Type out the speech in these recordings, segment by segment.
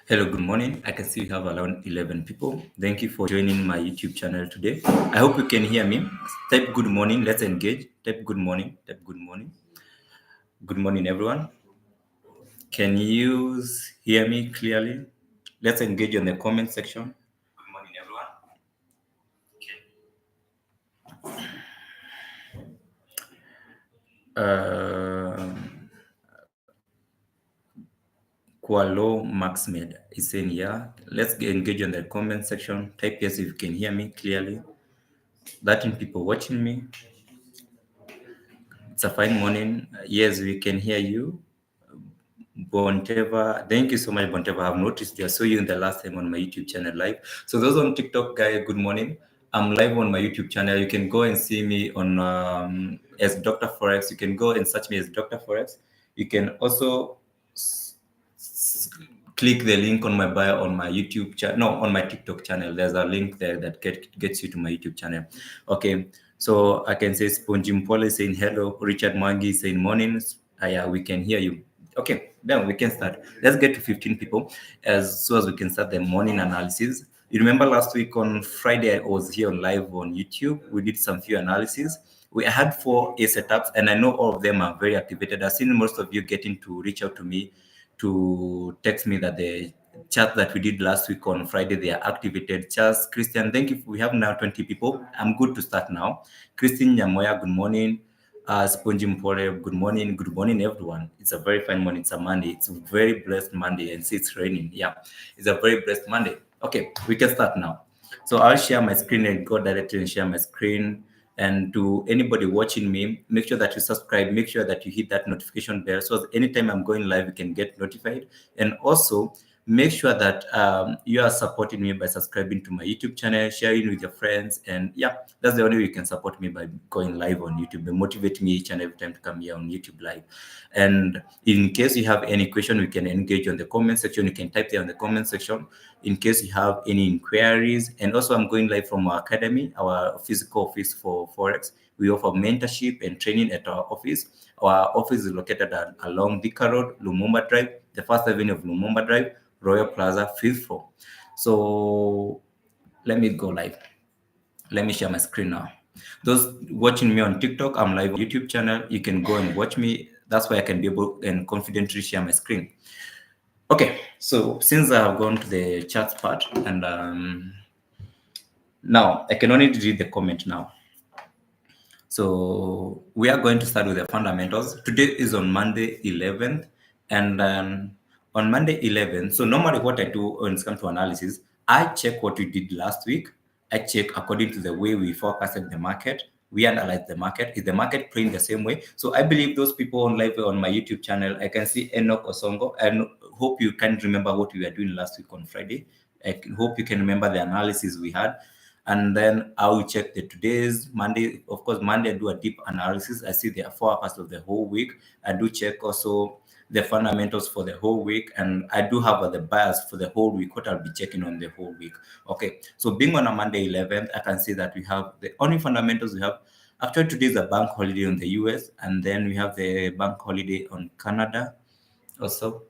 Hello, good morning. I can see we have around 11 people. Thank you for joining my YouTube channel today. I hope you can hear me. Type good morning. Let's engage. Type good morning. Type good morning. Good morning, everyone. Can you hear me clearly? Let's engage on the comment section. Good morning, everyone. Kualo Maxmed is saying, yeah. Let's engage on the comment section. Type yes if you can hear me clearly. 13 people watching me. It's a fine morning. Yes, we can hear you. Bonteva, thank you so much, Bonteva. I've noticed I saw you in the last time on my YouTube channel live. So those on TikTok, guys, good morning. I'm live on my YouTube channel. You can go and see me on as Dr. Forex. You can go and search me as Dr. Forex. You can also click the link on my bio on my YouTube channel, no, on my TikTok channel. There's a link there that gets you to my YouTube channel. Okay, so I can say Spongy Mpole saying hello, Richard Mangi saying morning. Yeah, we can hear you. Okay, then we can start. Let's get to 15 people as soon as we can start the morning analysis. You remember last week on Friday, I was here live on YouTube. We did some few analysis. We had 4 A setups, and I know all of them are very activated. I've seen most of you getting to reach out to me to text me that the chat that we did last week on Friday, they are activated. Charles, Christian, thank you. We have now 20 people. I'm good to start now. Christine Nyamoya, good morning. Spongy Mpore, good morning. Good morning, everyone. It's a very fine morning. It's a Monday. It's a very blessed Monday, and see it's raining. Yeah, it's a very blessed Monday. Okay, we can start now. So I'll share my screen and go directly and share my screen. And to anybody watching me, make sure that you subscribe, make sure that you hit that notification bell so that anytime I'm going live, you can get notified. And also make sure that you are supporting me by subscribing to my YouTube channel, sharing with your friends. And yeah, that's the only way you can support me, by going live on YouTube. They motivate me each and every time to come here on YouTube live. And in case you have any question, we can engage on the comment section. You can type there on the comment section in case you have any inquiries. And also I'm going live from our academy, our physical office for Forex. We offer mentorship and training at our office. Our office is located along Dika Road, Lumumba Drive, the first avenue of Lumumba Drive, Royal Plaza, 5th floor. So let me go live. Let me share my screen now. Those watching me on TikTok, I'm live on YouTube channel. You can go and watch me. That's why I can be able and confidently share my screen. Okay, so since I've gone to the charts part, and now I can only read the comment now. So we are going to start with the fundamentals. Today is on Monday 11th, and on Monday 11th, so normally what I do when it comes to analysis, I check what we did last week. I check according to the way we forecasted the market. We analyze the market. Is the market playing the same way? So I believe those people on live on my YouTube channel, I can see Enoch Osongo. I hope you can remember what we were doing last week on Friday. I hope you can remember the analysis we had. And then I will check the today's Monday. Of course, Monday I do a deep analysis. I see the forecast of the whole week. I do check also the fundamentals for the whole week, and I do have the bias for the whole week, what I'll be checking on the whole week. Okay, so being on a Monday 11th, I can see that we have the only fundamentals we have. Actually, today is a bank holiday in the US, and then we have the bank holiday on Canada also.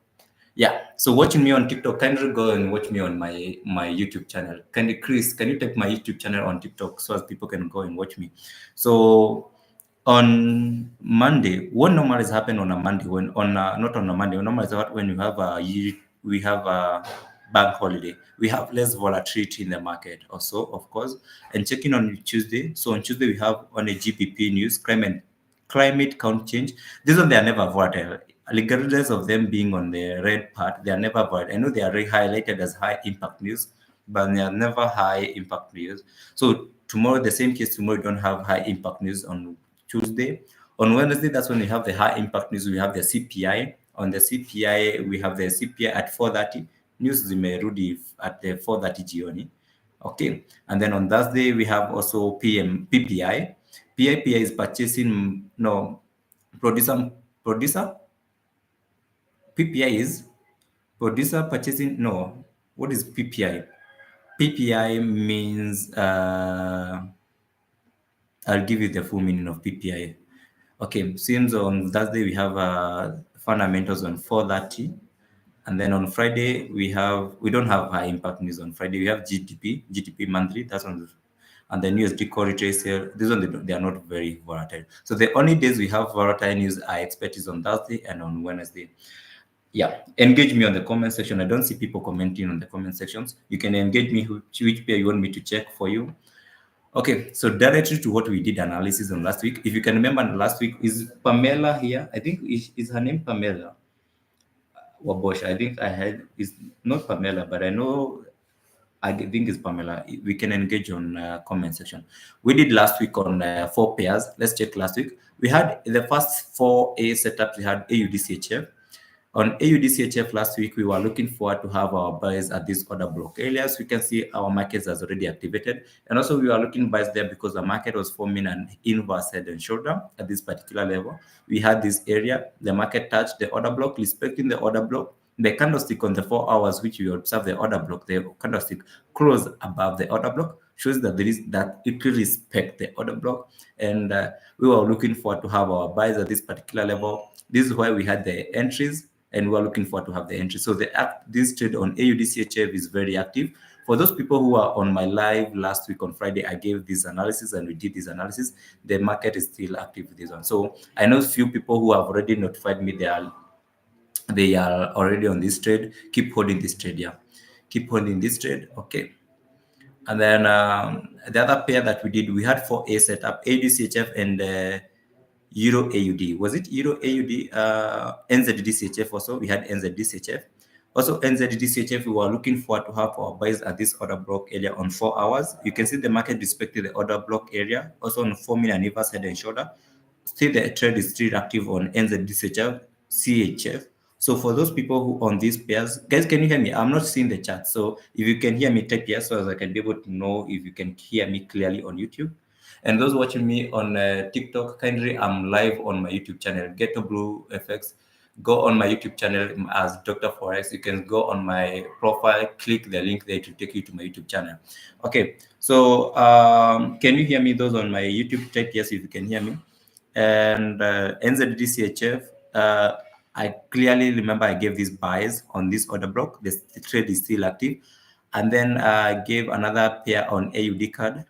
Yeah, so watching me on TikTok, kindly go and watch me on my YouTube channel. Chris, can you type my YouTube channel on TikTok so as people can go and watch me? So on Monday, what normally happen on a Monday when on not on a Monday, normally when we have a bank holiday, we have less volatility in the market also, of course. And checking on Tuesday, so on Tuesday we have on a GPP news, climate count change. These one they are never volatile, regardless of them being on the red part. They are never volatile. I know they are highlighted as high impact news, but they are never high impact news. So tomorrow, the same case, tomorrow we don't have high impact news on Tuesday. On Wednesday, that's when we have the high impact news. We have the CPI. On the CPI, we have the CPI at 4:30. News zimerudi at the 4:30 jioni. Okay. And then on Thursday, we have also PPI. PIPI is purchasing, no, producer. PPI is producer purchasing, no. What is PPI? PPI means, I'll give you the full meaning of PPI. Okay, since on Thursday we have fundamentals on 4:30, And then on Friday, we don't have high impact news on Friday. We have GDP monthly. That's on the, and then USD core retail sale. These ones they are not very volatile. So the only days we have volatile news I expect is on Thursday and on Wednesday. Yeah, engage me on the comment section. I don't see people commenting on the comment sections. You can engage me which pair you want me to check for you. Okay, so directly to what we did analysis on last week. If you can remember, last week is Pamela here. I think is her name Pamela Wabosh. I think I had is not Pamela, but I think it's Pamela. We can engage on comment section. We did last week on 4 pairs. Let's check last week. We had the first 4 A setups. We had AUDCHF. On AUDCHF last week, we were looking forward to have our buys at this order block areas. We can see our markets has already activated. And also we were looking buys there because the market was forming an inverse head and shoulder at this particular level. We had this area, the market touched the order block, respecting the order block. The candlestick on the 4 hours, which we observe the order block, the candlestick close above the order block, shows that there is that it will respect the order block. And we were looking forward to have our buys at this particular level. This is why we had the entries, and we're looking forward to have the entry. So this trade on AUDCHF is very active. For those people who are on my live last week on Friday, I gave this analysis and we did this analysis. The market is still active with this one. So I know a few people who have already notified me they are already on this trade. Keep holding this trade, yeah. Keep holding this trade, okay. And then the other pair that we did, we had 4A setup, AUDCHF and Euro AUD. Was it Euro AUD? NZDCHF also. We had NZDCHF. Also, NZDCHF, we were looking forward to have our buys at this order block area on 4 hours. You can see the market respected the order block area, also on forming an inverse head and shoulder. Still, the trade is still active on NZDCHF, CHF. So for those people who on these pairs, guys, can you hear me? I'm not seeing the chat. So if you can hear me, type yes, so as I can be able to know if you can hear me clearly on YouTube. And those watching me on TikTok, kindly, I'm live on my YouTube channel, Ghetto Blue FX. Go on my YouTube channel as Dr. Forex. You can go on my profile, click the link there to take you to my YouTube channel. Okay, so can you hear me? Those on my YouTube, type yes if you can hear me. And NZDCHF, I clearly remember I gave these buys on this order block. The trade is still active. And then I gave another pair on AUD card.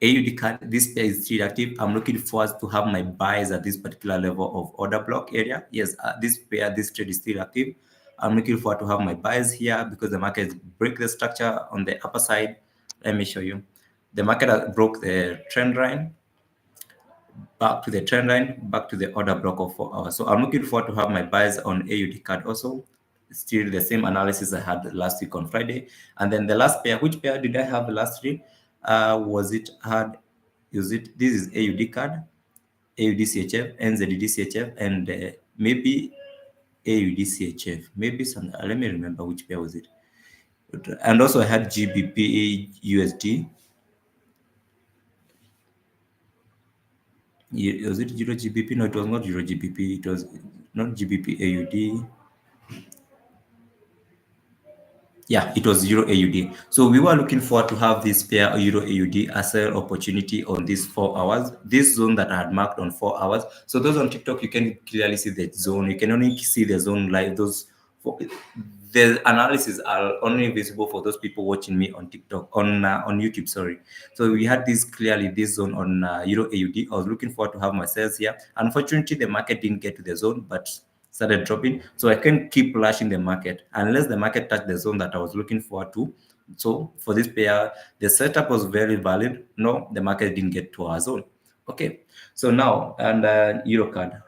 AUD card, this pair is still active. I'm looking forward to have my buys at this particular level of order block area. Yes, this pair, this trade is still active. I'm looking forward to have my buys here because the market break the structure on the upper side. Let me show you. The market has broke the trend line, back to the trend line, back to the order block of 4 hours. So I'm looking forward to have my buys on AUD card also. Still the same analysis I had last week on Friday. And then the last pair, which pair did I have last week? This is AUD card, AUDCHF, NZDCHF, and maybe AUDCHF. Maybe some, let me remember which pair was it. And also I had GBP USD. Was it Euro GBP? No, it was not Euro GBP. It was not GBP AUD. Yeah, it was Euro AUD. So we were looking forward to have this pair Euro AUD as an opportunity on these 4 hours, this zone that I had marked on 4 hours. So those on TikTok, you can clearly see the zone. You can only see the zone live. The analysis are only visible for those people watching me on TikTok, on YouTube, sorry. So we had this zone on Euro AUD. I was looking forward to have my sales here. Unfortunately, the market didn't get to the zone, but started dropping. So I can keep flashing the market unless the market touched the zone that I was looking forward to. So for this pair, the setup was very valid. No, the market didn't get to our zone. Okay. So now, and Eurocard,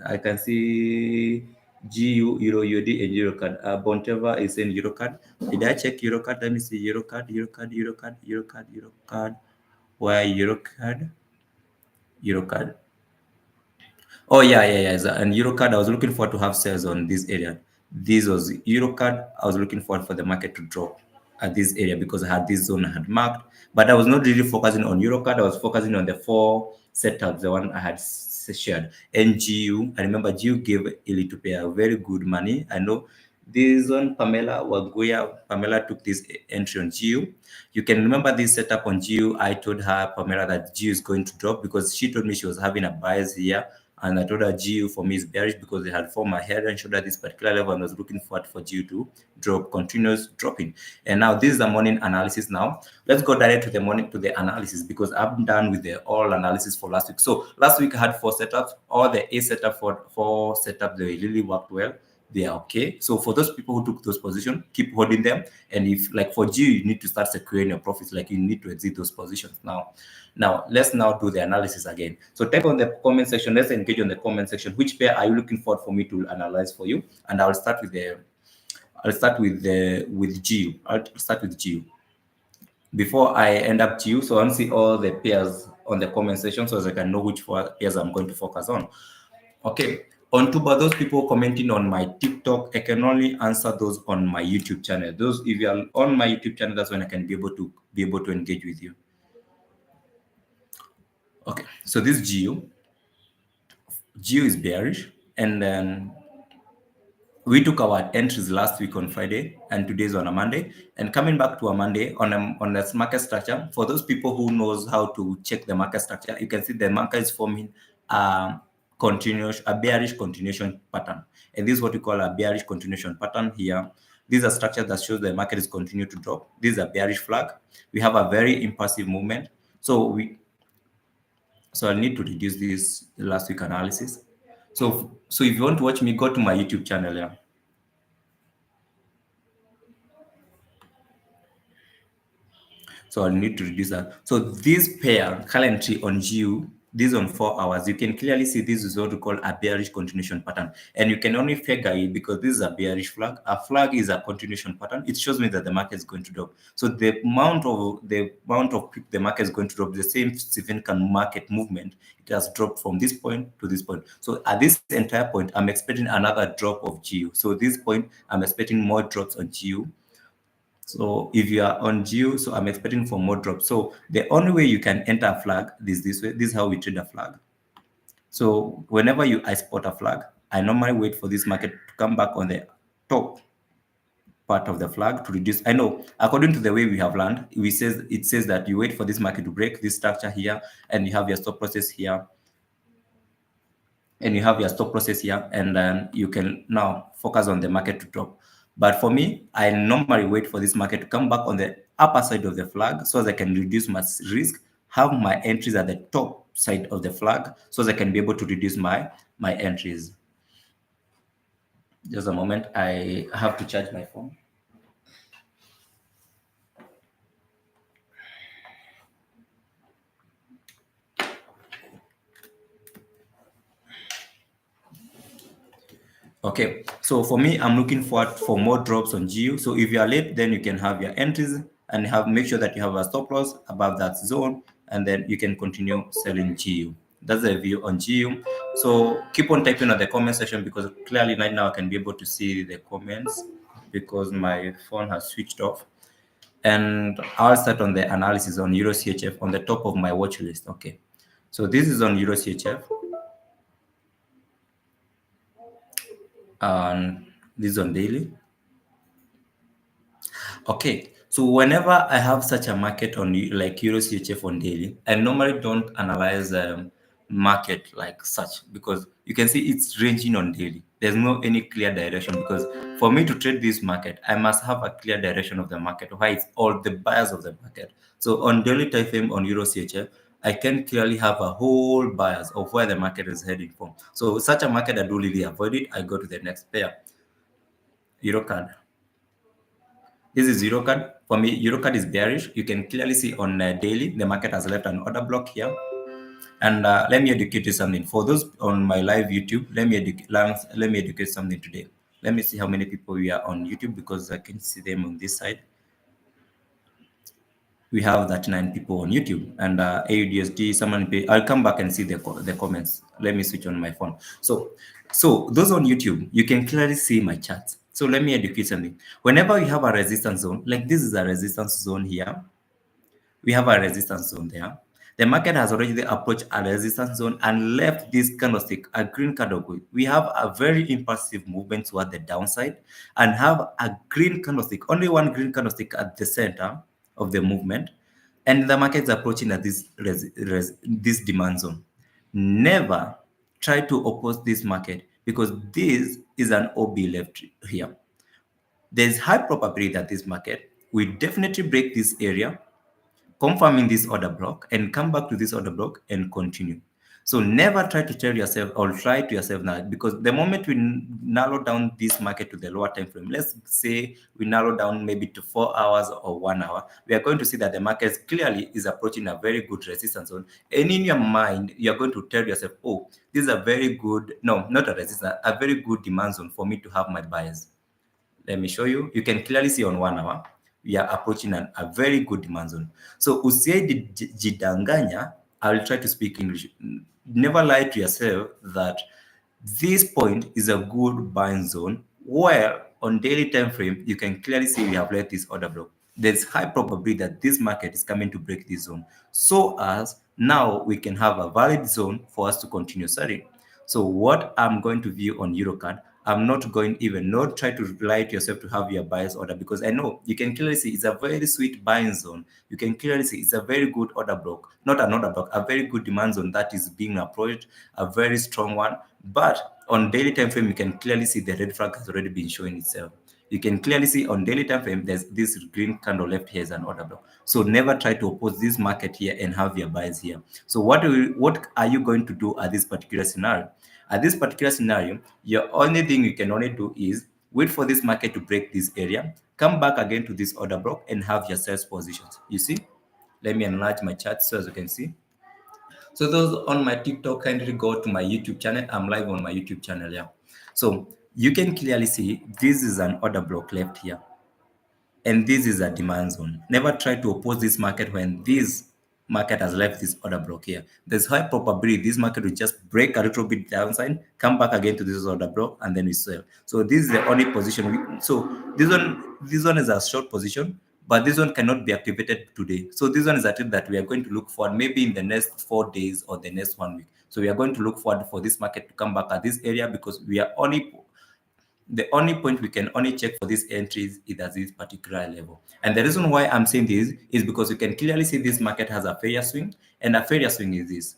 I can see GU, Euro, UD, and Eurocard. Bonteva is in Eurocard. Did I check Eurocard? Let me see Eurocard. Where Eurocard. Oh yeah. And Eurocard, I was looking forward to have sales on this area. This was Eurocard. I was looking forward for the market to drop at this area because I had this zone I had marked. But I was not really focusing on Eurocard. I was focusing on the 4 setups, the one I had shared. And GU, I remember GU gave Ili to pay a very good money. I know this one, Pamela took this entry on GU. You can remember this setup on GU. I told her, Pamela, that GU is going to drop because she told me she was having a bias here and I told her GU for me is bearish because they had formed my head and showed at this particular level, and I was looking forward for GU to drop, continuous dropping. And now this is the morning analysis. Now let's go direct to the morning to the analysis, because I'm done with the all analysis for last week. So last week I had 4 setups. All the A setup for 4 setups, they really worked well. They are okay. So for those people who took those positions, keep holding them. And if, like for G, you need to start securing your profits, like you need to exit those positions now. Now let's now do the analysis again. So type on the comment section. Let's engage on the comment section. Which pair are you looking for me to analyze for you? And I'll start with GU. I'll start with GU before I end up GU. So I'll see all the pairs on the comment section so as I can know which pairs I'm going to focus on. Okay. On Tuba, those people commenting on my TikTok, I can only answer those on my YouTube channel. Those, if you are on my YouTube channel, that's when I can be able to engage with you. Okay, so this GU is bearish, and then we took our entries last week on Friday, and today's on a Monday. And coming back to a Monday on this market structure, for those people who knows how to check the market structure, you can see the market is forming a bearish continuation pattern. And this is what we call a bearish continuation pattern here. This is a structure that shows the market is continuing to drop. This is a bearish flag. We have a very impulsive movement. So I need to reduce this last week analysis. So if you want to watch me, go to my YouTube channel. Yeah. So I'll need to reduce that. So this pair currently on GU, this on 4 hours, you can clearly see this is what we call a bearish continuation pattern. And you can only figure it because this is a bearish flag. A flag is a continuation pattern. It shows me that the market is going to drop. So the amount of the market is going to drop, the same significant market movement, it has dropped from this point to this point. So at this entire point, I'm expecting another drop of GU. So this point, I'm expecting more drops on GU. So if you are on GU, so I'm expecting for more drops. So the only way you can enter a flag is this way. This is how we trade a flag. So whenever I spot a flag, I normally wait for this market to come back on the top part of the flag to reduce. I know according to the way we have learned, it says that you wait for this market to break this structure here, and you have your stop process here. And you have your stop process here, and then you can now focus on the market to drop. But for me, I normally wait for this market to come back on the upper side of the flag so as I can reduce my risk, have my entries at the top side of the flag so as I can be able to reduce my entries. Just a moment, I have to charge my phone. Okay, so for me, I'm looking forward for more drops on GU. So if you are late, then you can have your entries and make sure that you have a stop loss above that zone, and then you can continue selling GU. That's the view on GU. So keep on typing on the comment section, because clearly right now I can be able to see the comments because my phone has switched off. And I'll start on the analysis on Euro CHF on the top of my watch list. Okay, so this is on Euro CHF. And this is on daily. Okay, so whenever I have such a market on like Euro CHF on daily, I normally don't analyze market like such, because you can see it's ranging on daily. There's no any clear direction, because for me to trade this market, I must have a clear direction of the market, why it's all the buyers of the market. So on daily time frame on Euro CHF, I can clearly have a whole bias of where the market is heading from. So such a market, I do really avoid it. I go to the next pair, EuroCAD. This is EuroCAD. For me, EuroCAD is bearish. You can clearly see on daily, the market has left an order block here. And let me educate you something. For those on my live YouTube, let me educate something today. Let me see how many people we are on YouTube, because I can see them on this side. We have 39 people on YouTube, and AUDSD, someone pay. I'll come back and see the comments. Let me switch on my phone. So those on YouTube, you can clearly see my charts. So let me educate something. Whenever you have a resistance zone, like this is a resistance zone here, we have a resistance zone there. The market has already approached a resistance zone and left this candlestick, a green candlestick. We have a very impulsive movement toward the downside and have a green candlestick, only one green candlestick at the center of the movement. And the market is approaching at this demand zone. Never try to oppose this market because this is an OB left here. There's high probability that this market will definitely break this area, confirming this order block, and come back to this order block and continue. So never try to tell yourself or try to yourself now, because the moment we narrow down this market to the lower time frame, let's say we narrow down maybe to 4 hours or 1 hour, we are going to see that the market clearly is approaching a very good resistance zone. And in your mind, you're going to tell yourself, oh, this is a very good, no, not a resistance, a very good demand zone for me to have my buyers. Let me show you. You can clearly see on 1 hour, we are approaching a very good demand zone. So jidanganya, I will try to speak English. Never lie to yourself that this point is a good buying zone, where on daily time frame, you can clearly see we have left this order block. There's high probability that this market is coming to break this zone, so as now we can have a valid zone for us to continue selling. So what I'm going to view on EuroCAD, I'm not going even not try to lie to yourself to have your buyer's order, because I know you can clearly see it's a very sweet buying zone. You can clearly see it's a very good order block, not an order block, a very good demand zone that is being approached, a very strong one. But on daily time frame, you can clearly see the red flag has already been showing itself. You can clearly see on daily time frame, there's this green candle left here as an order block. So never try to oppose this market here and have your buys here. So what are you going to do at this particular scenario? At this particular scenario, your only thing you can only do is wait for this market to break this area, come back again to this order block and have your sales positions. You see? Let me enlarge my chart so as you can see. So those on my TikTok, kindly go to my YouTube channel. I'm live on my YouTube channel, yeah. So you can clearly see this is an order block left here. And this is a demand zone. Never try to oppose this market when this market has left this order block here. There's high probability this market will just break a little bit downside, come back again to this order block, and then we sell. So this is the only position. So this one is a short position, but this one cannot be activated today. So this one is a trade that we are going to look for maybe in the next 4 days or the next 1 week. So we are going to look forward for this market to come back at this area, because we are only the only point we can only check for these entries is at this particular level. And the reason why I'm saying this is because you can clearly see this market has a failure swing, and a failure swing is this.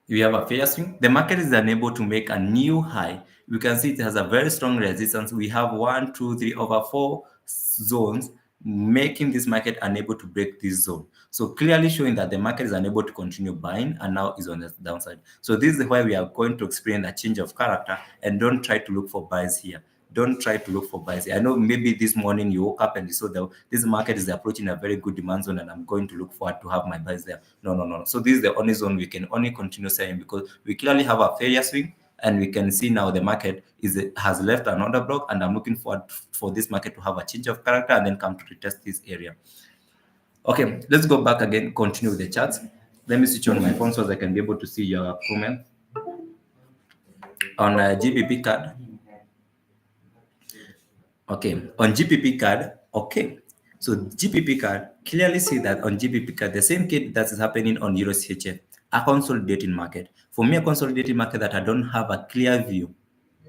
We have a failure swing. The market is unable to make a new high. You can see it has a very strong resistance. We have 1, 2, 3 over 4 zones, making this market unable to break this zone. So clearly showing that the market is unable to continue buying and now is on the downside. So this is why we are going to experience a change of character, and don't try to look for buys here. Don't try to look for buys. I know maybe this morning you woke up and you saw that this market is approaching a very good demand zone and I'm going to look forward to have my buys there. No, no, no. So this is the only zone we can only continue selling, because we clearly have a failure swing, and we can see now the market has left an order block, and I'm looking forward for this market to have a change of character and then come to retest this area. Okay, let's go back again, continue with the charts. Let me switch on my phone so that I can be able to see your comment. On GBP card. Okay, on GPP card, okay. So GPP card, clearly see that on GPP card, the same case that is happening on Euro CHF, a consolidating market. For me, a consolidating market that I don't have a clear view,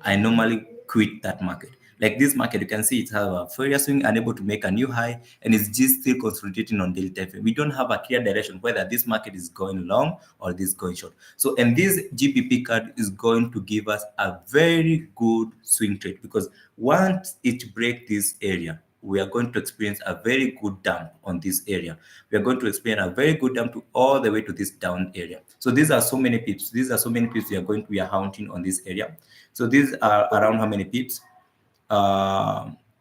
I normally quit that market. Like this market, you can see it has a failure swing, unable to make a new high, and it's just still consolidating on daily time frame. We don't have a clear direction whether this market is going long or this going short. So, and this GPP card is going to give us a very good swing trade, because once it breaks this area, we are going to experience a very good dump on this area. We are going to experience a very good dump to all the way to this down area. So these are so many pips. These are so many pips we are hunting on this area. So these are around how many pips?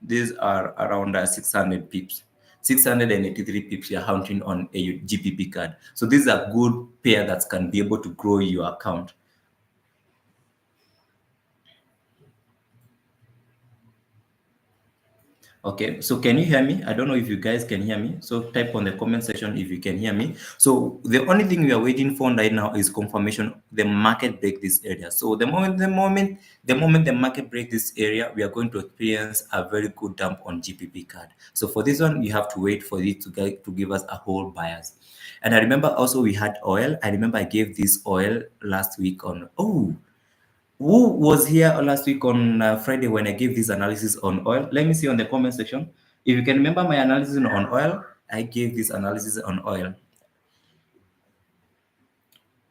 These are around 600 pips. 683 pips you're hunting on a GPP card. So this is a good pair that can be able to grow your account. Okay, so can you hear me? I don't know if you guys can hear me. So type on the comment section if you can hear me. So the only thing we are waiting for right now is confirmation the market break this area. So the moment the market break this area, we are going to experience a very good dump on GPP card. So for this one, you have to wait for it to give us a whole bias. And I remember also we had oil. I remember I gave this oil last week on who was here last week on Friday when I gave this analysis on oil? Let me see on the comment section. If you can remember my analysis on oil, I gave this analysis on oil.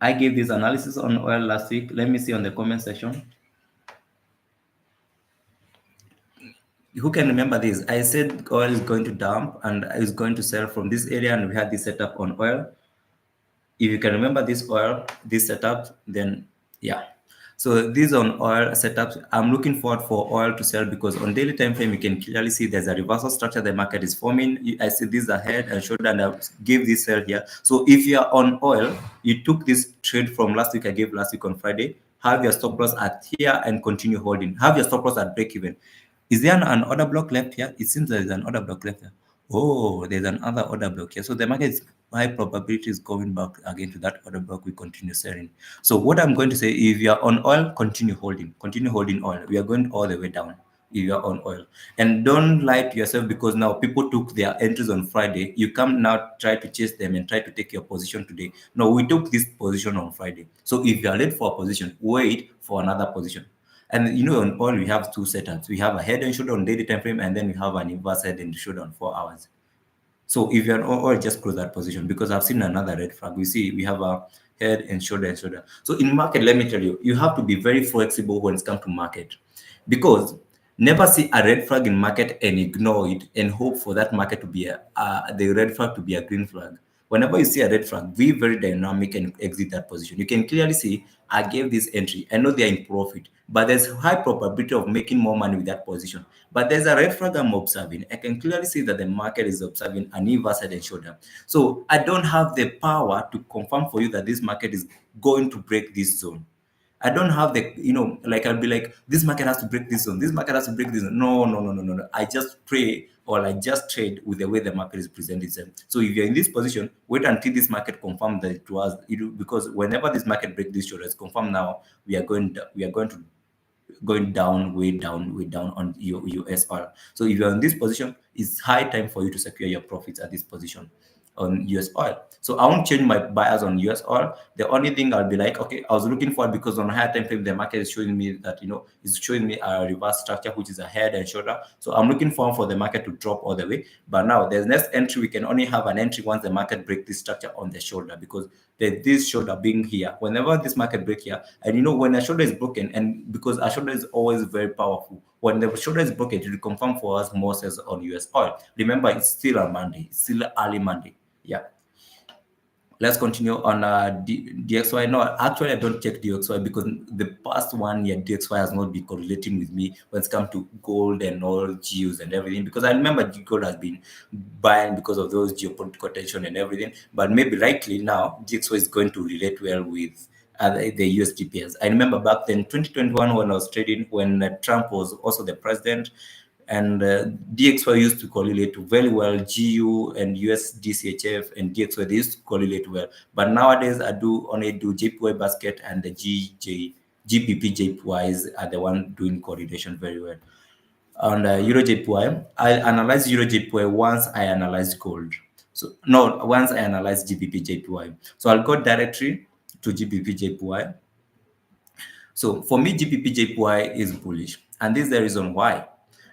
I gave this analysis on oil last week. Let me see on the comment section. Who can remember this? I said oil is going to dump and is going to sell from this area, and we had this setup on oil. If you can remember this oil, this setup, then yeah. So these on oil setups, I'm looking forward for oil to sell because on daily time frame you can clearly see there's a reversal structure the market is forming. I see this ahead and shoulder, and I gave this sell here. So if you are on oil, you took this trade from last week. I gave last week on Friday. Have your stop loss at here and continue holding. Have your stop loss at break even. Is there an order block left here? It seems there is an order block left here. Oh, there's another order block here. So the market is high probability is going back again to that order block. We continue selling. So what I'm going to say, if you are on oil, continue holding oil. We are going all the way down if you are on oil. And don't lie to yourself because now people took their entries on Friday. You come now try to chase them and try to take your position today. No, we took this position on Friday. So if you are late for a position, wait for another position. And you know, on oil, we have two setups. We have a head and shoulder on daily time frame, and then we have an inverse head and shoulder on 4 hours. So if you're on oil, just close that position because I've seen another red flag. We see we have a head and shoulder and shoulder. So in market, let me tell you, you have to be very flexible when it's come to market because never see a red flag in market and ignore it and hope for that market to be the red flag to be a green flag. Whenever you see a red flag, be very dynamic and exit that position. You can clearly see I gave this entry. I know they're in profit, but there's high probability of making more money with that position. But there's a red flag I'm observing. I can clearly see that the market is observing an inverse head and shoulder. So I don't have the power to confirm for you that this market is going to break this zone. I don't have the, like I'll be like, this market has to break this zone. This market has to break this zone. No, no, no, no, no, no. I just pray or I just trade with the way the market is presented itself. So if you're in this position, wait until this market confirms that it was, because whenever this market breaks this shoulder, it's confirmed now we are going to going down, way down on your USR. So if you're in this position, it's high time for you to secure your profits at this position on US oil. So I won't change my bias on US oil. The only thing I'll be like, okay, I was looking for it because on higher time frame, the market is showing me that, it's showing me a reverse structure, which is a head and shoulder. So I'm looking for the market to drop all the way. But now there's next entry, we can only have an entry once the market break this structure on the shoulder because this shoulder being here, whenever this market break here, and when a shoulder is broken, and because a shoulder is always very powerful, when the shoulder is broken, it will confirm for us more sales on US oil. Remember, it's still a Monday, it's still early Monday. Yeah. Let's continue on DXY. No, actually, I don't check DXY because the past 1 year DXY has not been correlating with me when it's come to gold and all GUs and everything. Because I remember gold has been buying because of those geopolitical tension and everything. But maybe rightly now, DXY is going to relate well with the USD pairs. I remember back then, 2021, when I was trading, when Trump was also the president, and DXY used to correlate very well. GU and USD CHF and DXY, they used to correlate well. But nowadays, I only do JPY basket, and the GBP JPYs are the one doing correlation very well. On Euro JPY, I analyze Euro JPY once I analyze gold. So no, once I analyze GBP JPY. So I'll go directly to GBP JPY. So for me, GBP JPY is bullish, and this is the reason why.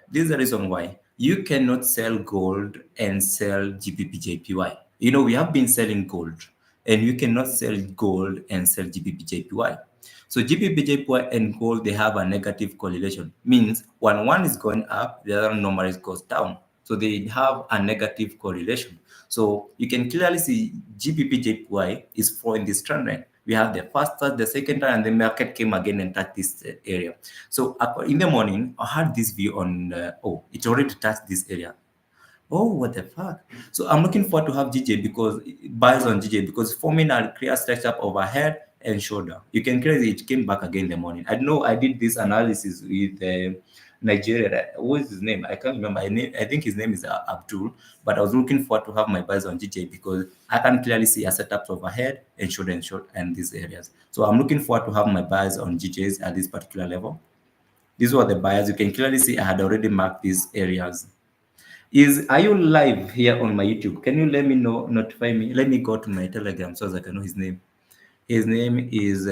This is the reason why you cannot sell gold and sell GBP JPY. We have been selling gold, and you cannot sell gold and sell GBP JPY. So GBP JPY and gold, they have a negative correlation. Means when one is going up, the other normally goes down. So they have a negative correlation. So you can clearly see GBP JPY is following this trend line. We have the first touch, the second touch, and the market came again and touched this area. So in the morning, I had this view on, it already touched this area. Oh, what the fuck? So I'm looking forward to have GJ because buys on GJ because forming a clear structure of a head and shoulder. You can clearly it came back again in the morning. I know I did this analysis with Nigeria. What is his name? I can't remember. I think his name is Abdul. But I was looking forward to have my buys on GJ because I can clearly see a setup of a head and shoulder and these areas. So I'm looking forward to have my buys on GJs at this particular level. These were the buyers. You can clearly see I had already marked these areas. Are you live here on my YouTube? Can you let me know, notify me? Let me go to my Telegram so that I can know his name. His name is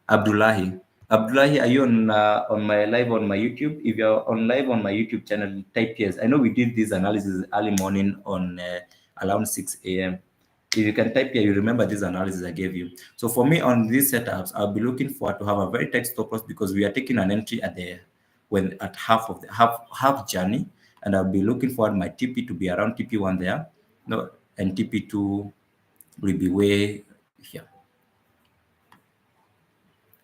Abdullahi. Abdullahi, are you on my live on my YouTube? If you're on live on my YouTube channel, type yes. I know we did this analysis early morning on around 6 a.m. If you can type here, you remember this analysis I gave you. So for me on these setups, I'll be looking for to have a very tight stop loss because we are taking an entry at the when at half of the half journey, and I'll be looking for my TP to be around TP1 there, no, and TP2 will be way here.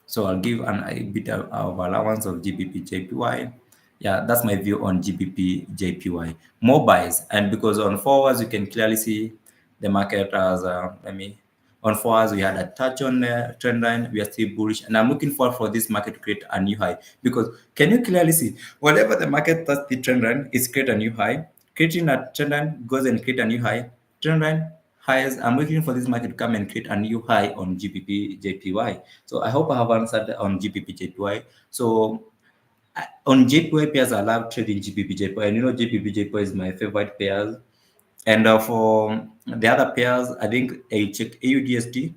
So I'll give a bit of allowance of GBP JPY. Yeah, that's my view on GBP JPY. More buys, and because on forwards you can clearly see the market as on forwards we had a touch on the trend line. We are still bullish, and I'm looking for this market to create a new high because can you clearly see whatever the market touch the trend line is create a new high. Creating a trend line goes and create a new high. Trend line highs. I'm waiting for this market to come and create a new high on GBP JPY. So I hope I have answered on GBP JPY. So on JPY pairs, I love trading GBP JPY, and you know GBP JPY is my favorite pairs. And for the other pairs, I think I check AUDSD.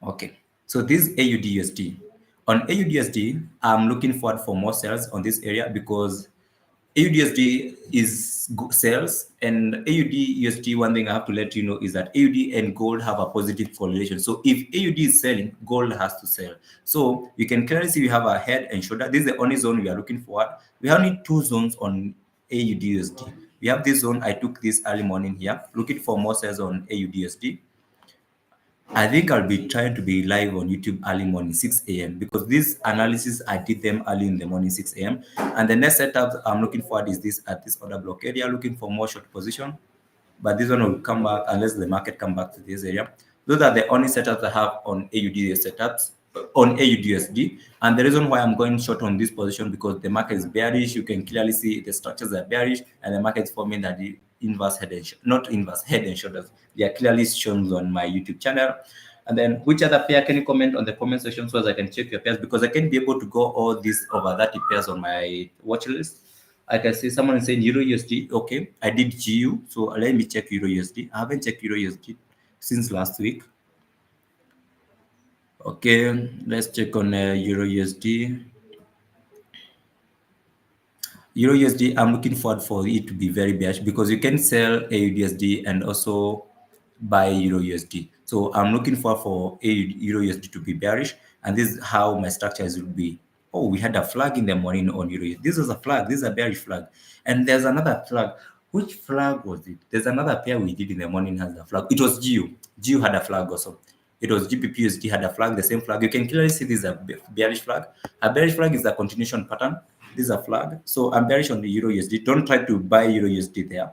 Okay, so this AUDUSD. On AUDUSD, I'm looking forward for more sales on this area because AUDUSD is sales, and AUDUSD, one thing I have to let you know is that AUD and gold have a positive correlation. So if AUD is selling, gold has to sell. So you can clearly see we have a head and shoulder. This is the only zone we are looking for. We have only two zones on AUDUSD. We have this zone. I took this early morning here, looking for more sales on AUDUSD. I think I'll be trying to be live on YouTube early morning, 6 a.m. because this analysis I did them early in the morning, 6 a.m. And the next setup I'm looking for is this at this order block area, looking for more short position. But this one will come back unless the market come back to this area. Those are the only setups I have on AUD setups on AUDUSD. And the reason why I'm going short on this position because the market is bearish. You can clearly see the structures are bearish, and the market is forming that the inverse head and not inverse head and shoulders. They are clearly shown on my YouTube channel. And then which other pair can you comment on the comment section so as I can check your pairs because I can be able to go all these over 30 pairs on my watch list. I can see someone is saying Euro USD. Okay, I did GU, so let me check Euro USD. I haven't checked Euro USD since last week. Okay, let's check on Euro USD. Euro USD, I'm looking forward for it to be very bearish because you can sell AUDSD and also buy Euro USD. So I'm looking forward for Euro USD to be bearish, and this is how my structures will be. Oh, we had a flag in the morning on Euro USD. This was a flag. This is a bearish flag, and there's another flag. Which flag was it? There's another pair we did in the morning has a flag. It was GU. GU had a flag also. It was GBPUSD had a flag, the same flag. You can clearly see this is a bearish flag. A bearish flag is a continuation pattern. This is a flag. So I'm bearish on the Euro USD. Don't try to buy Euro USD there.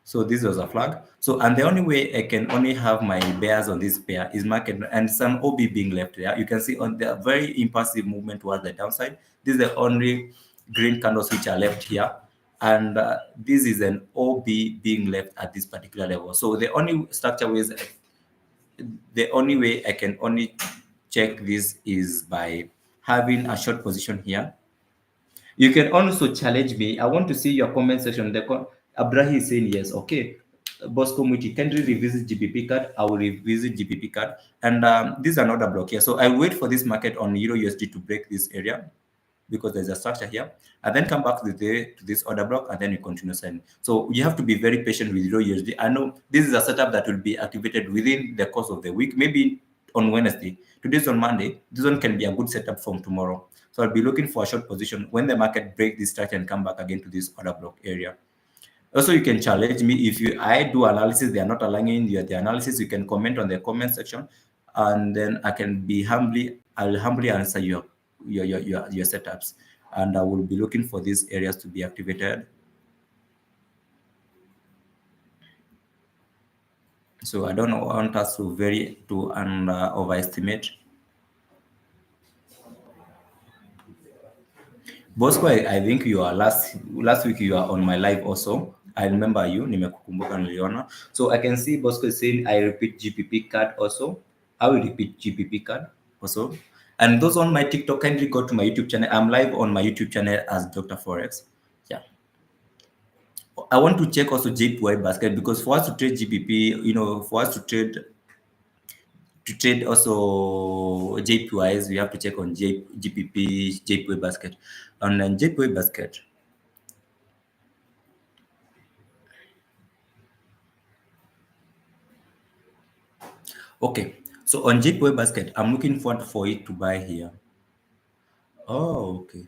So this was a flag. So, and the only way I can only have my bears on this pair is market and some OB being left there. You can see on the very impulsive movement towards the downside. This is the only green candles which are left here. And this is an OB being left at this particular level. So the only structure ways, the only way I can only check this is by having a short position here. You can also challenge me. I want to see your comment section. Abrahi is saying yes. Okay. Bosco Muti, can you revisit GBP card? I will revisit GBP card. And this is another block here. So I wait for this market on Euro USD to break this area because there's a structure here, and then come back to this order block, and then you continue selling. So you have to be very patient with Euro USD. I know this is a setup that will be activated within the course of the week, maybe on Wednesday. Today's on Monday. This one can be a good setup from tomorrow. So I'll be looking for a short position when the market break this structure and come back again to this order block area. Also, you can challenge me if I do analysis, they are not aligning the analysis. You can comment on the comment section, and then I'll humbly answer your setups, and I will be looking for these areas to be activated. So I don't want us to overestimate. Bosco, I think you are last week you are on my live also. I remember you, nimekukumbuka niliona. So I can see Bosco is saying I repeat GPP card also. I will repeat GPP card also. And those on my TikTok, kindly go to my YouTube channel. I'm live on my YouTube channel as Dr. Forex. Yeah. I want to check also JPY basket because for us to trade GPP, for us to trade also JPYs, we have to check on GPP, JPY basket. And then JPY basket, Okay, so on JPY basket, I'm looking forward for it to buy here. Oh, okay.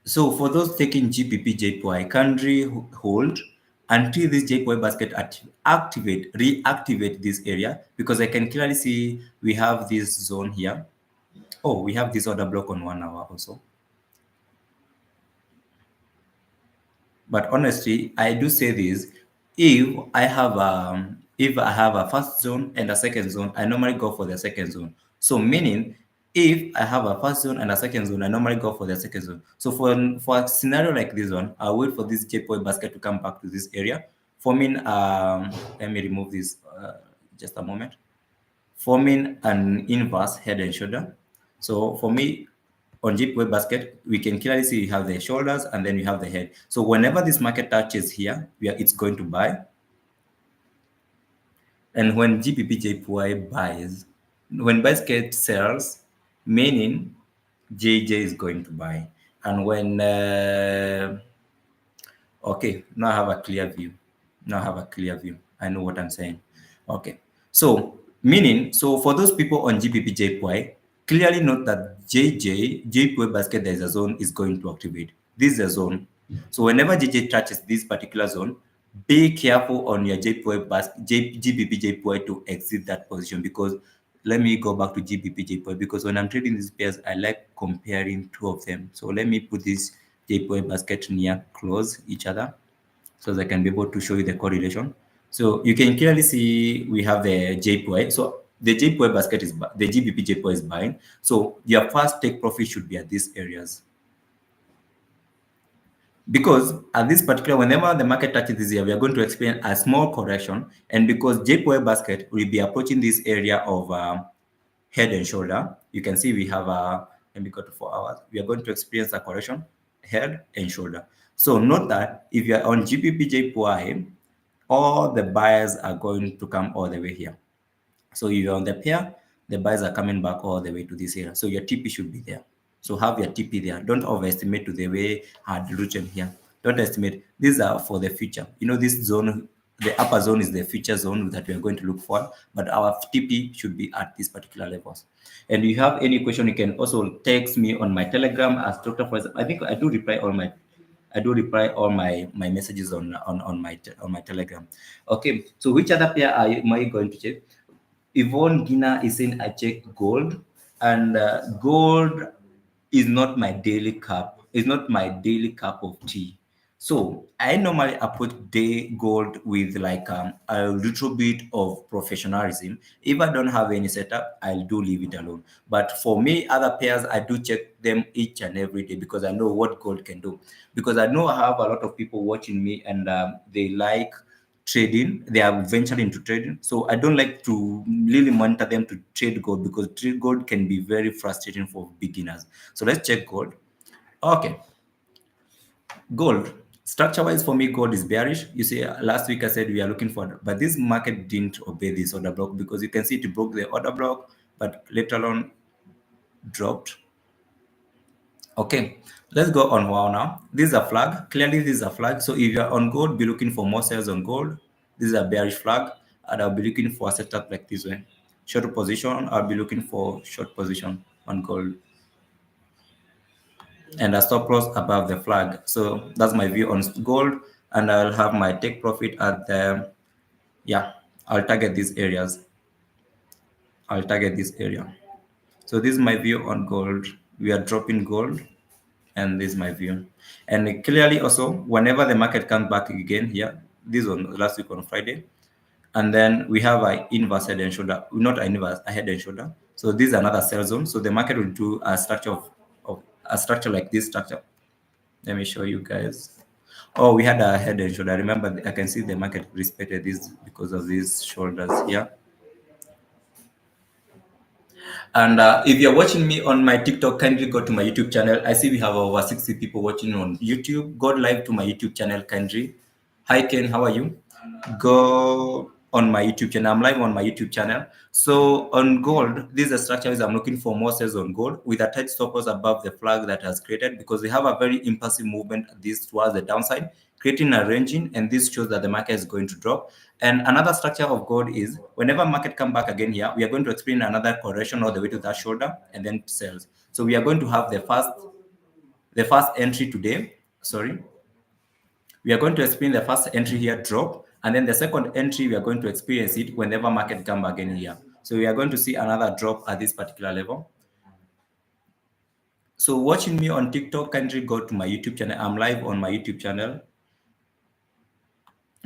So for those taking GPP JPY, kindly hold until this JPY basket reactivate this area, because I can clearly see we have this zone here. Oh, we have this order block on 1 hour also. But honestly, I do say this: if I have a first zone and a second zone, I normally go for the second zone. So meaning, if I have a first zone and a second zone, I normally go for the second zone. So for a scenario like this one, I'll wait for this JPY basket to come back to this area, forming let me remove this just a moment, forming an inverse head and shoulder. So for me, on JPY basket, we can clearly see we have the shoulders and then we have the head. So whenever this market touches here, it's going to buy. And when GBP JPY buys, when basket sells, meaning JJ is going to buy. And when okay, now I have a clear view. Now I have a clear view. I know what I'm saying. Okay. So, meaning, so for those people on GBP JPY, clearly note that JPY basket, there is a zone is going to activate. This is a zone. So, whenever JJ touches this particular zone, be careful on your JPY basket, GBP JPY to exit that position, because let me go back to GBP JPY, because when I'm trading these pairs, I like comparing two of them. So, let me put this JPY basket near close each other so they can be able to show you the correlation. So you can clearly see we have the JPY. So the JPY basket is the GBP JPY is buying. So your first take profit should be at these areas. Because at this particular, whenever the market touches this area, we are going to experience a small correction. And because JPY basket will be approaching this area of head and shoulder, you can see we have let me go to 4 hours. We are going to experience a correction, head and shoulder. So note that if you are on GBP JPY, all the buyers are going to come all the way here. So if you're on the pair, the buyers are coming back all the way to this area. So your TP should be there. So have your TP there. Don't overestimate to the way I had written here. Don't estimate. These are for the future. You know, this zone, the upper zone is the future zone that we are going to look for, but our TP should be at these particular levels. And if you have any question, you can also text me on my Telegram as Dr. For I think I do reply all my messages on my Telegram. Okay, so which other pair am I going to check? Yvonne Gina is saying I check gold, and gold is not my daily cup. It's not my daily cup of tea. So I normally approach day gold with like a little bit of professionalism. If I don't have any setup, I'll do leave it alone. But for me, other pairs, I do check them each and every day, because I know what gold can do. Because I know I have a lot of people watching me, and they like trading. They are venturing into trading. So I don't like to really monitor them to trade gold, because trade gold can be very frustrating for beginners. So let's check gold. Okay, gold. Structure wise, for me, gold is bearish. You see, last week I said we are looking for, but this market didn't obey this order block, because you can see it broke the order block, but later on dropped. Okay, let's go on wow now. This is a flag. Clearly, this is a flag. So if you're on gold, be looking for more sales on gold. This is a bearish flag, and I'll be looking for a setup like this one. Short position, I'll be looking for short position on gold, and a stop loss above the flag. So that's my view on gold, and I'll have my take profit at the, yeah, I'll target these areas. I'll target this area. So this is my view on gold. We are dropping gold, and this is my view. And clearly also, whenever the market comes back again here, this on last week on Friday, and then we have an inverse head and shoulder, not an inverse, a head and shoulder. So this is another sell zone. So the market will do a structure of a structure like this structure. Let me show you guys. Oh, we had a head and shoulder. Remember, I can see the market respected this because of these shoulders here. And if you're watching me on my TikTok, kindly go to my YouTube channel. I see we have over 60 people watching on YouTube. Go live to my YouTube channel, kindly. Hi, Ken, how are you? Go on my YouTube channel. I'm live on my YouTube channel. So on gold, these are structures I'm looking for more sales on gold with a tight stop loss above the flag that has created, because they have a very impulsive movement this towards the downside, creating a ranging, and this shows that the market is going to drop. And another structure of gold is whenever market come back again here, we are going to experience another correction all the way to that shoulder and then sells. So we are going to have the first entry today. Sorry, we are going to experience the first entry here drop, and then the second entry we are going to experience it whenever market come again here. So we are going to see another drop at this particular level. So watching me on TikTok, kindly go to my YouTube channel. I'm live on my YouTube channel.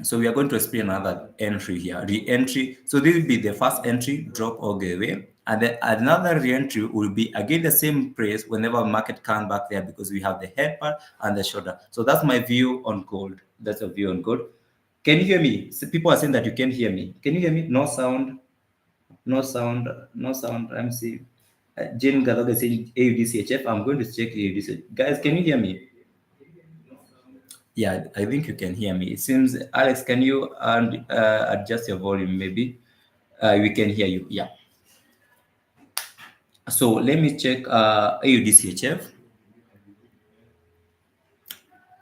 So we are going to experience another entry here, re-entry. So this will be the first entry, drop all the way. And then another re-entry will be again the same price whenever market comes back there, because we have the head part and the shoulder. So that's my view on gold. That's a view on gold. Can you hear me? So people are saying that you can hear me. Can you hear me? No sound, no sound, no sound. I'm seeing. Jane Gallagher saying AUDCHF. I'm going to check AUDCHF. Guys, can you hear me? Yeah, I think you can hear me. It seems, Alex, can you adjust your volume? Maybe we can hear you. Yeah. So let me check AUDCHF,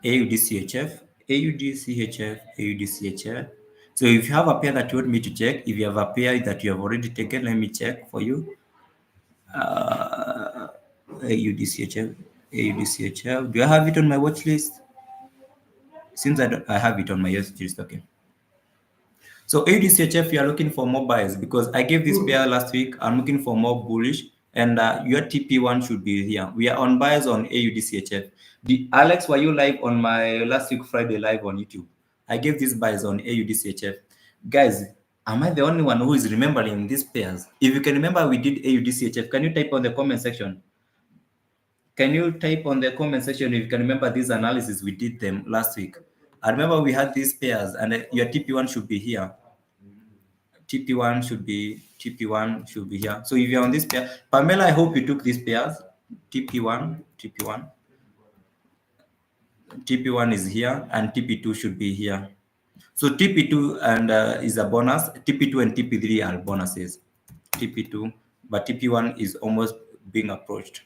AUDCHF, AUDCHF, AUDCHF. So if you have a pair that you want me to check, if you have a pair that you have already taken, let me check for you. Uh, AUDCHF, AUDCHF. Do I have it on my watch list? Since I have it on my watch list, okay. So ADCHF, you are looking for more buyers because I gave this pair last week. I'm looking for more bullish, and your TP1 should be here. We are on buyers on AUDCHF. Alex, were you live on my last week Friday live on YouTube? I gave these buys on AUDCHF. Guys, am I the only one who is remembering these pairs? If you can remember, we did AUDCHF. Can you type on the comment section? Can you type on the comment section if you can remember these analysis we did them last week? I remember we had these pairs, and your TP1 should be here. TP1 should be here. So if you're on this pair, Pamela, I hope you took these pairs. TP1, TP1, TP1 is here, and TP2 should be here. So TP2 and is a bonus. TP2 and TP3 are bonuses. TP2, but TP1 is almost being approached.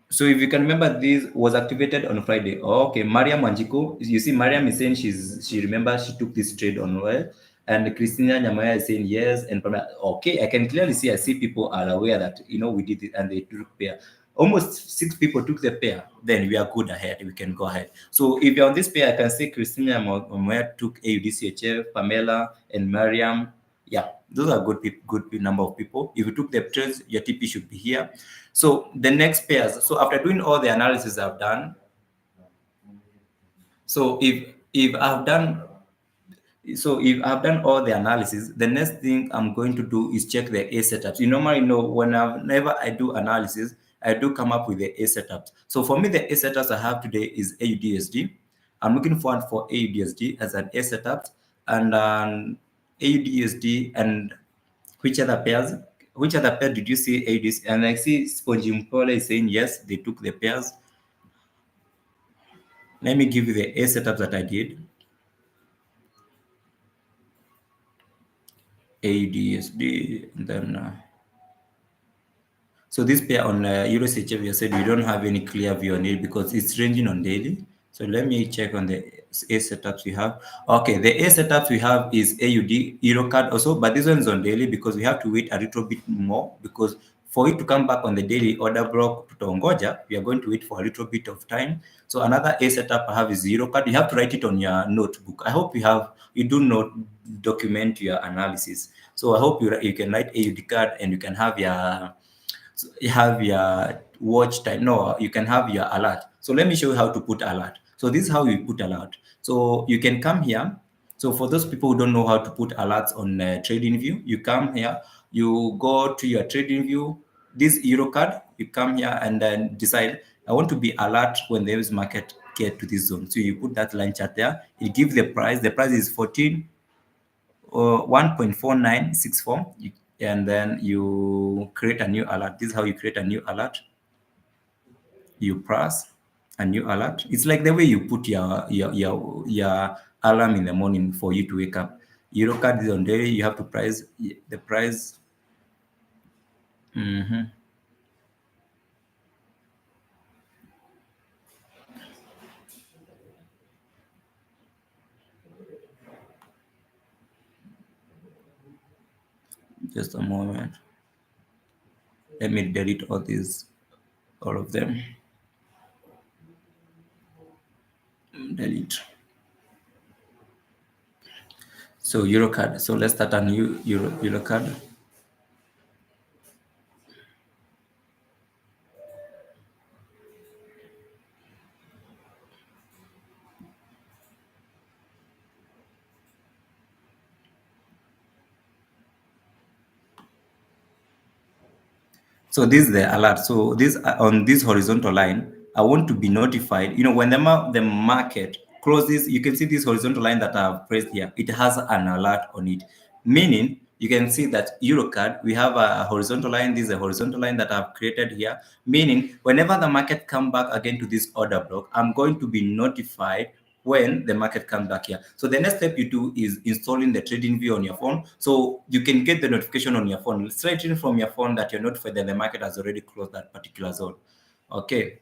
So if you can remember, this was activated on Friday. Oh, okay, Mariam Wanjiku. You see, Mariam is saying she remembers she took this trade on well, and Christina Nyamaya is saying yes. And okay, I can clearly see. I see people are aware that we did it and they took pair. Almost 6 people took the pair. Then we are good ahead. We can go ahead. So if you're on this pair, I can see Christina Nyamaya took AUDCHF, Pamela, and Mariam. Yeah, those are good number of people. If you took the trades, your TP should be here. So the next pairs. So after doing all the analysis I've done, so if I've done all the analysis, the next thing I'm going to do is check the A setups. You normally know whenever I do analysis, I do come up with the A setups. So for me, the A setups I have today is AUDSD. I'm looking forward for AUDSD as an A setup, and AUDSD, and which other pairs? Which other pair did you see AUDSD? And I see Spongy Mpole is saying yes, they took the pairs. Let me give you the A setups that I did. AUDSD, and then so this pair on Euro CHF, you said we don't have any clear view on it because it's ranging on daily. So let me check on the A setups we have. Okay, the A setups we have is AUD Euro card also, but this one is on daily because we have to wait a little bit more, because for it to come back on the daily order block to Tongoja, we are going to wait for a little bit of time. So another A setup I have is Euro card. You have to write it on your notebook. I hope you do not document your analysis. So I hope you can write AUD card and you can have your watch time. No, you can have your alert. So let me show you how to put alert. So this is how you put alert. So you can come here. So for those people who don't know how to put alerts on trading view, you come here, you go to your trading view, this euro card, you come here and then decide, I want to be alert when there is market get to this zone. So you put that line chart there, it gives the price. The price is 14 or 1.4964, and then you create a new alert. This is how you create a new alert. You press a new alert. It's like the way you put your alarm in the morning for you to wake up. Euro card is on daily. You have to price the price. Just a moment. Let me delete all of them. Delete. So Eurocard. So let's start a new Eurocard. So this is the alert. So this on this horizontal line, I want to be notified. When the market closes, you can see this horizontal line that I've pressed here. It has an alert on it, meaning you can see that Eurocard, we have a horizontal line. This is a horizontal line that I've created here, meaning whenever the market come back again to this order block, I'm going to be notified when the market comes back here. So the next step you do is installing the trading view on your phone, so you can get the notification on your phone straight in from your phone that you're notified that the market has already closed that particular zone. Okay.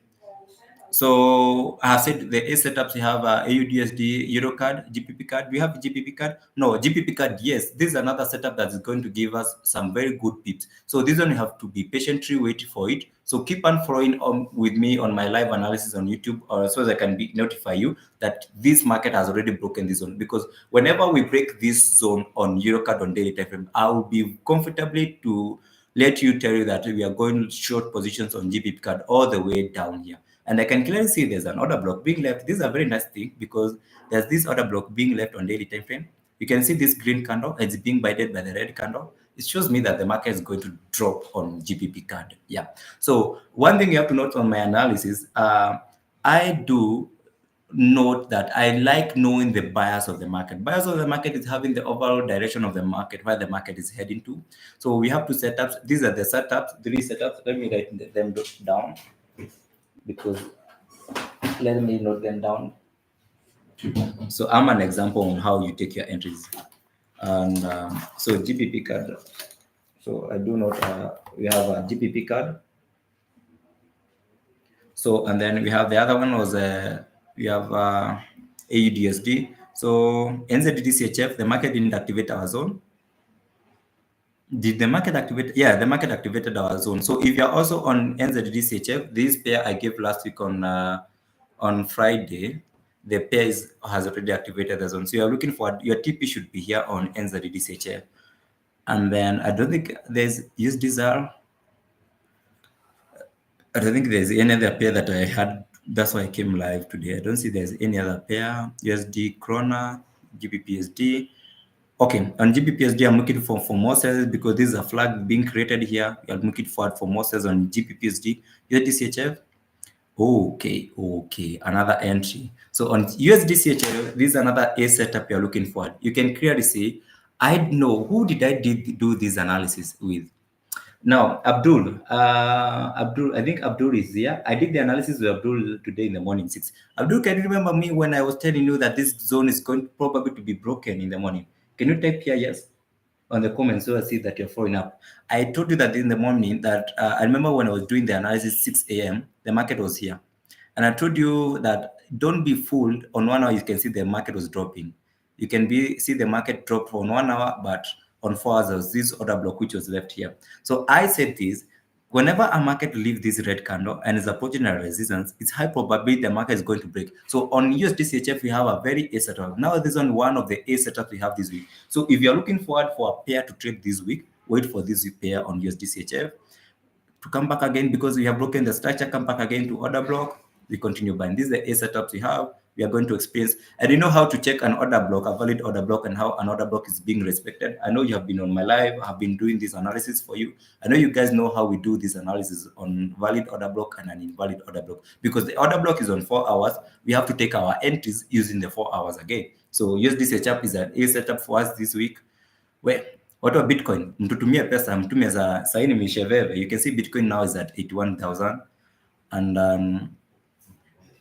So I have said the A setups, you have AUDSD, Eurocard, GPP card. Do you have GPP card? No, GPP card, yes. This is another setup that is going to give us some very good pips. So this one you have to be patiently waiting for it. So keep on following on with me on my live analysis on YouTube, so that I can notify you that this market has already broken this zone. Because whenever we break this zone on Eurocard on daily time frame, I will be comfortably to let you tell you that we are going short positions on GPP card all the way down here. And I can clearly see there's an order block being left. This is a very nice thing because there's this order block being left on daily time frame. You can see this green candle, it's being bided by the red candle. It shows me that the market is going to drop on GPP card. Yeah. So one thing you have to note on my analysis, I do note that I like knowing the bias of the market. Bias of the market is having the overall direction of the market, where the market is heading to. So we have two setups. These are the setups, three setups. Let me write them down because let me note them down. So I'm an example on how you take your entries. And so GPP card. So I do note we have a GPP card. So, and then we have the other one was we have AUDSD. So NZD CHF, the market didn't activate our zone. Did the market activate? Yeah, the market activated our zone. So if you're also on NZD CHF, this pair I gave last week on Friday, the pair has already activated the zone. So you're looking for your TP should be here on NZD CHF. And then I don't think there's USD. I don't think there's any other pair that I had. That's why I came live today. I don't see there's any other pair. USD Krona, GBPSD. Okay, on GBPSD, I'm looking for more sales because this is a flag being created here. I'm looking forward for more sales on GBPSD. USDCHF. Okay, another entry. So on USDCHF, this is another A setup you're looking for. You can clearly see, I know who did I do this analysis with. Now, Abdul, I think Abdul is here. I did the analysis with Abdul today in the morning 6. Abdul, can you remember me when I was telling you that this zone is going probably to be broken in the morning? Can you type here yes on the comments so I see that you're following up? I told you that in the morning that I remember when I was doing the analysis 6 a.m. the market was here, and I told you that don't be fooled. On 1 hour you can see the market was dropping. You can see the market drop on 1 hour, but on 4 hours there was this order block which was left here. So I said this. Whenever a market leaves this red candle and is approaching a resistance, it's high probability the market is going to break. So on USD we have a very A setup. Now this is on one of the A setups we have this week. So if you're looking forward for a pair to trade this week, wait for this pair on USD to come back again because we have broken the structure, come back again to order block. We continue buying. This is the A setups we have. We are going to experience. And you know how to check an order block, a valid order block, and how an order block is being respected. I know you have been on my live. I have been doing this analysis for you. I know you guys know how we do this analysis on valid order block and an invalid order block. Because the order block is on 4 hours, we have to take our entries using the 4 hours again. So USD setup is an A setup for us this week. Well, watu wa Bitcoin, mtutumie pesa, mtume za saini misheveve. You can see Bitcoin now is at 81,000. And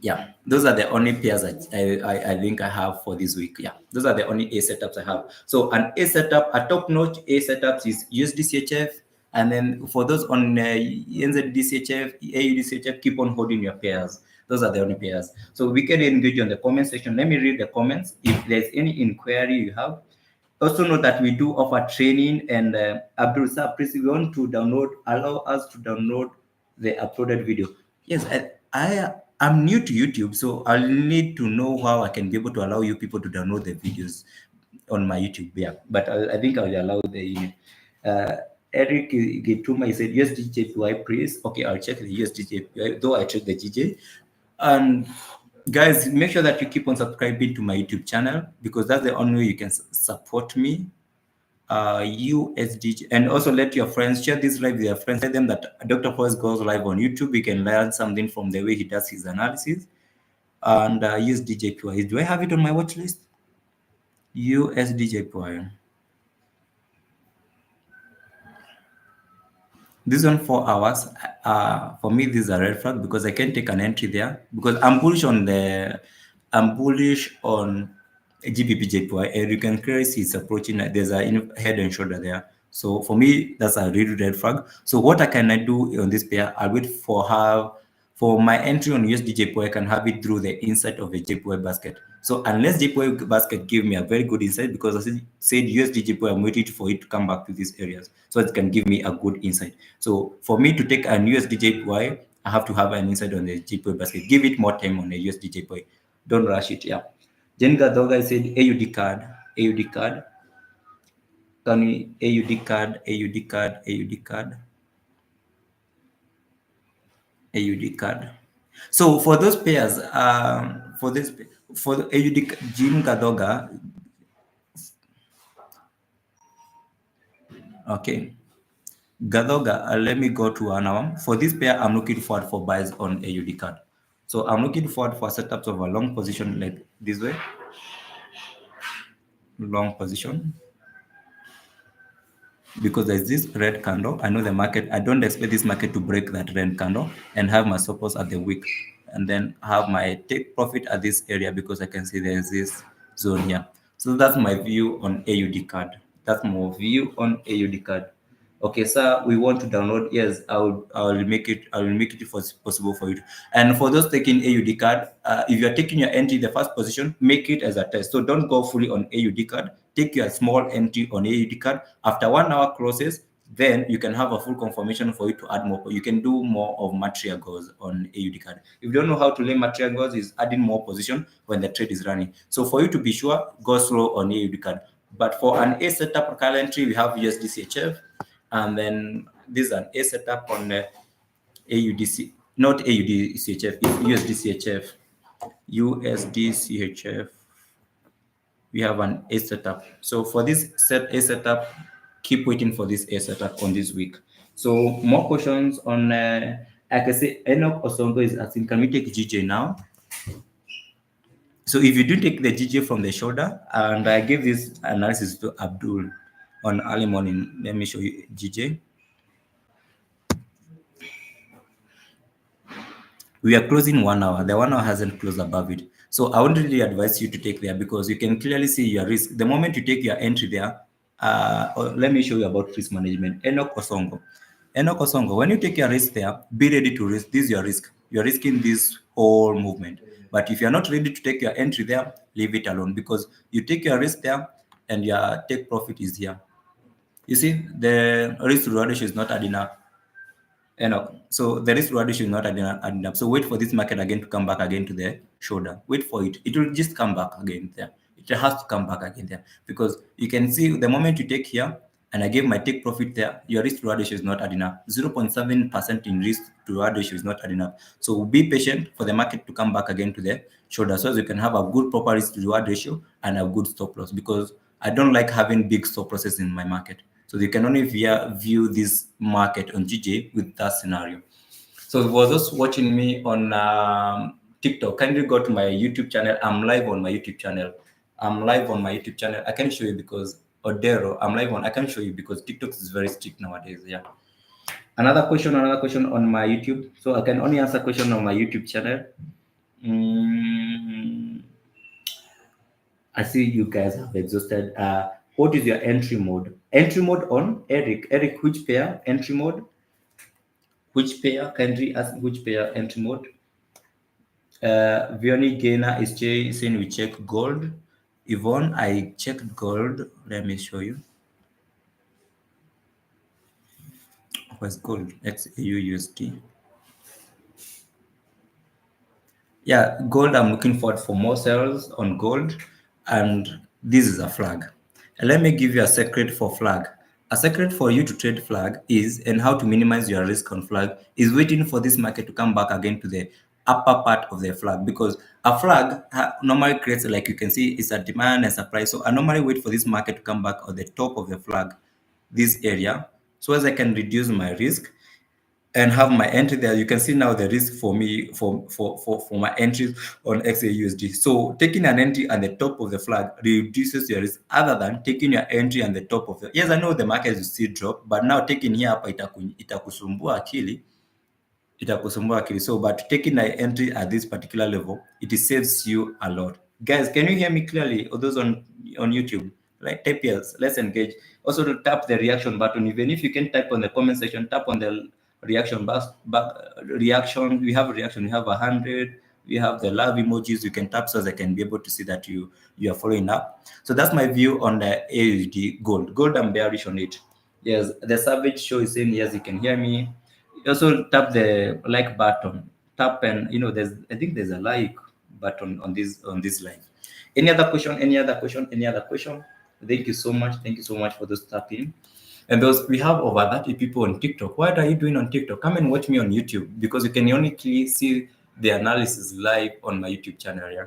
yeah, those are the only pairs that I think I have for this week. Yeah, those are the only A setups I have. So an A setup, a top-notch A setups is USDCHF. And then for those on NZDCHF, AUDCHF, keep on holding your pairs. Those are the only pairs. So we can engage on the comment section. Let me read the comments. If there's any inquiry you have, Also know that we do offer training, and Abdul sir, please, if you want to allow us to download the uploaded video. Yes, I'm new to YouTube, so I'll need to know how I can be able to allow you people to download the videos on my YouTube. Yeah, but I think I'll allow the uh, Eric Gituma, he said USDJPY, please. Okay, I'll check the USDJPY, though I checked the GJ. And guys, make sure that you keep on subscribing to my YouTube channel, because that's the only way you can support me. USD, and also let your friends share this live with their friends. Tell them that Dr. Forex goes live on YouTube. You can learn something from the way he does his analysis. And USDJPY, do I have it on my watch list? USDJPY. This one 4 hours. For me, this is a red flag, because I can take an entry there, because I'm bullish on GBP JPY, and you can clearly see it's approaching. There's a head and shoulder there. So for me, that's a really red flag. So what can I do on this pair? I'll wait for my entry on USD JPY. I can have it through the insight of a JPY basket. So unless JPY basket give me a very good insight, because I said USD JPY, I'm waiting for it to come back to these areas so it can give me a good insight. So for me to take an USD JPY, I have to have an insight on the JPY basket. Give it more time on the USD JPY. Don't rush it. Yeah. Jen Gadoga said AUD card, AUD card. Can we AUD card, AUD card, AUD card, AUD card? So for those pairs, for the AUD, Jim Gadoga, okay. Gadoga, let me go to one. For this pair, I'm looking forward for buys on AUD card. So I'm looking forward for setups of a long position like this way, long position, because there's this red candle. I know the market, I don't expect this market to break that red candle and have my support at the wick, and then have my take profit at this area, because I can see there's this zone here. So that's my view on AUD card. That's my view on AUD card. Okay, sir, we want to download. Yes, I will make it possible for you. And for those taking AUD card, if you are taking your entry the first position, make it as a test. So don't go fully on AUD card. Take your small entry on AUD card. After 1 hour closes, then you can have a full confirmation for you to add more. You can do more of material goals on AUD card. If you don't know how to lay material goals, is adding more position when the trade is running. So for you to be sure, go slow on AUD card. But for an A setup currently, we have USD CHF, and then this is an A setup on AUDC, not AUD CHF, it's USD CHF, USD CHF. We have an A setup. So for this A setup, keep waiting for this A setup on this week. So more questions on, I can say Enoch Osongo is asking, can we take GJ now? So if you do take the GJ from the shoulder, and I gave this analysis to Abdul on early morning, let me show you GJ. We are closing 1 hour. The 1 hour hasn't closed above it. So I wouldn't really advise you to take there, because you can clearly see your risk. The moment you take your entry there, let me show you about risk management. Enoch Osongo. Enoch Osongo, when you take your risk there, be ready to risk. This is your risk. You're risking this whole movement. But if you're not ready to take your entry there, leave it alone, because you take your risk there and your take profit is here. You see, the risk to reward ratio is not adding up. Enoch. So the risk reward ratio is not adding up. So wait for this market again to come back again to the shoulder. Wait for it. It will just come back again there. It has to come back again there, because you can see the moment you take here, and I gave my take profit there, your risk reward ratio is not adding up. 0.7% in risk to reward ratio is not adding up. So be patient for the market to come back again to the shoulder, so you can have a good proper risk to reward ratio and a good stop loss, because I don't like having big stop losses in my market. So you can only view this market on GJ with that scenario. So for those watching me on TikTok, kindly go to my YouTube channel. I'm live on my YouTube channel. I can show you, because Odero, I'm live on. I can show you because TikTok is very strict nowadays. Yeah. Another question on my YouTube. So I can only answer question on my YouTube channel. I see you guys have exhausted. What is your entry mode? Entry mode on Eric. Eric, which pair? Entry mode? Which pair? Kindly ask which pair entry mode? Vioni Gainer is saying we check gold. Yvonne, I checked gold. Let me show you. What's gold? XAU USD. Yeah, gold, I'm looking forward for more sales on gold. And this is a flag. And let me give you a secret for flag. A secret for you to trade flag is, and how to minimize your risk on flag, is waiting for this market to come back again to the upper part of the flag, because a flag normally creates, like you can see, it's a demand and supply. So I normally wait for this market to come back on the top of the flag, this area, so as I can reduce my risk and have my entry there. You can see now the risk for me for my entries on XAUSD. So taking an entry at the top of the flag reduces your risk, other than taking your entry at the top of the. Yes, I know the market will still drop, but now taking here up itakusumbua akili, so but taking an entry at this particular level, it saves you a lot. Guys, can you hear me clearly? Or those on YouTube, like, type yes, let's engage. Also to tap the reaction button. Even if you can type on the comment section, tap on the reaction back reaction. We have a reaction, we have 100, we have the love emojis. You can tap so that I can be able to see that you are following up. So that's my view on the AUD gold. I'm bearish on it. Yes, the Savage Show is saying yes, you can hear me. You also tap the like button. Tap, and there's, I think there's a like button on this line. Any other question? Any other question? Any other question? Thank you so much. Thank you so much for those tapping. And those, we have over 30 people on TikTok. What are you doing on TikTok? Come and watch me on YouTube, because you can only see the analysis live on my YouTube channel. Yeah.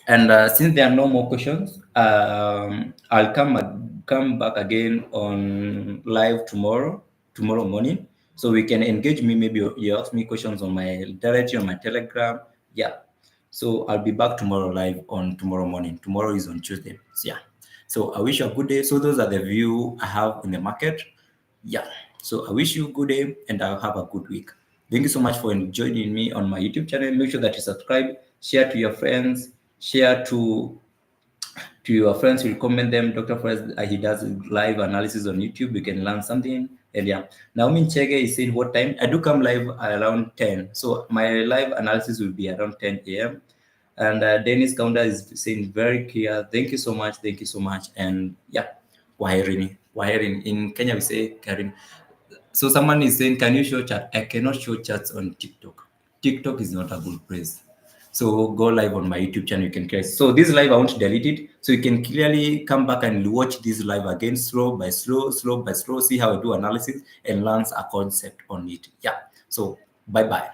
And since there are no more questions, I'll come back again on live tomorrow morning, so we can engage me. Maybe you ask me questions on my directly on my Telegram. Yeah. So I'll be back tomorrow live on tomorrow morning. Tomorrow is on Tuesday. So yeah. So I wish you a good day. So those are the view I have in the market. Yeah. So I wish you a good day, and I'll have a good week. Thank you so much for joining me on my YouTube channel. Make sure that you subscribe, share to your friends, share to your friends, recommend them. Dr. Forrest, he does live analysis on YouTube. You can learn something. And yeah, Naomi Chege is saying what time? I do come live around 10. So my live analysis will be around 10 a.m. And Dennis Kaunda is saying very clear. Thank you so much. Thank you so much. And yeah, Waherini. Waherini. In Kenya, we say Karin. So someone is saying, can you show chat? I cannot show chats on TikTok. TikTok is not a good place. So go live on my YouTube channel. You can create. So this live, I want to delete it. So you can clearly come back and watch this live again, slow by slow, see how I do analysis and learn a concept on it. Yeah. So bye-bye.